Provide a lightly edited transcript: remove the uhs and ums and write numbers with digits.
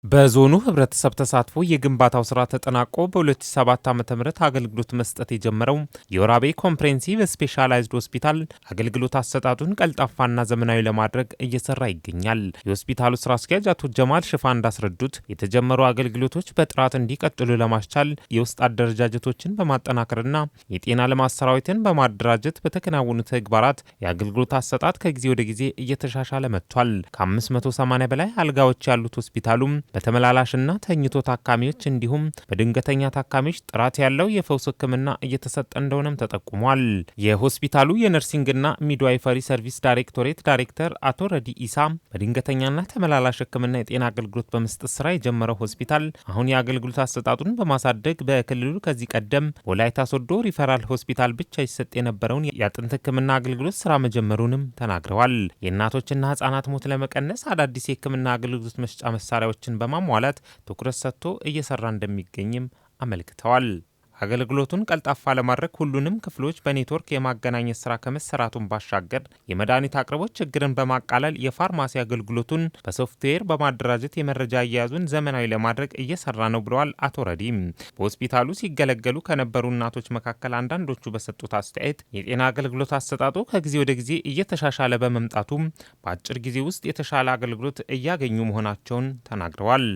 በዞኑ ህብረተሰብ ተሳትፎ የግንባታው ስራ ተጠናቆ በ2007 ዓ.ም አገልግሎት መስጠት የጀመረው የወራቤ ኮምፕሬሄንሲቭ ስፔሻላይዝድ ሆስፒታል አገልግሎት አሰጣጡን ቀልጣፋና ዘመናዊ ለማድረግ እየሰራ ይገኛል። የሆስፒታሉ ስራ አስኪያጅ አቶ ጀማል ሽፋ እንዳስረዱት የተጀመሩ አገልግሎቶች በጥራት እንዲቀጥሉ ለማስቻል የውስጥ አደረጃጀቶችን በማጠናከርና የጤና ልማት ሰራዊትን በማደራጀት በተከናወኑ ተግባራት የአገልግሎት አሰጣጥ ከጊዜ ወደ ጊዜ እየተሻሻለ መጥቷል። ከ580 በላይ አልጋዎች ያሉት ሆስፒታሉም በተመላላሽና ተኝቶ ታካሚዎች እንዲሁም በድንገተኛ ታካሚዎች ጥራት ያለው የፈውስ ሕክምና እየተሰጠ እንደሆነም ተጠቁሟል። የሆስፒታሉ የነርሲንግና ሚድዋይፈሪ ሰርቪስ ዳይሬክቶሬት ዳይሬክተር አቶ ረዲ ኢሳ በድንገተኛና ተመላላሽ ሕክምና የጤና አገልግሎት በመስጠት ስራ የጀመረው ሆስፒታል አሁን የአገልግሎት አሰጣጡን በማሳደግ በክልሉ ከዚህ ቀደም ወላይታ ሶዶ ሪፈራል ሆስፒታል ብቻ ይሰጥ የነበረውን የአጥንት ሕክምና አገልግሎት ስራ መጀመሩንም ተናግረዋል። የእናቶችና ህጻናት ሞት ለመቀነስ አዳዲስ የሕክምና አገልግሎት መስጫ መሳሪያዎችን በማሟላት ትኩረት ሰጥቶ እየሰራ እንደሚገኝም አመልክተዋል። አገልግሎቱን ቀልጣፋ ለማድረግ ሁሉንም ክፍሎች በኔትወርክ የማገናኘት ስራ ከመሰራቱን ባሻገር የመድኃኒት አቅርቦት ችግርን በማቃለል የፋርማሲ አገልግሎቱን በሶፍትዌር በማደራጀት የመረጃ አያያዙን ዘመናዊ ለማድረግ እየሰራ ነው ብለዋል አቶ ረዲም። በሆስፒታሉ ሲገለገሉ ከነበሩ እናቶች መካከል አንዳንዶቹ በሰጡት አስተያየት የጤና አገልግሎት አሰጣጡ ከጊዜ ወደ ጊዜ እየተሻሻለ በመምጣቱም በአጭር ጊዜ ውስጥ የተሻለ አገልግሎት እያገኙ መሆናቸውን ተናግረዋል።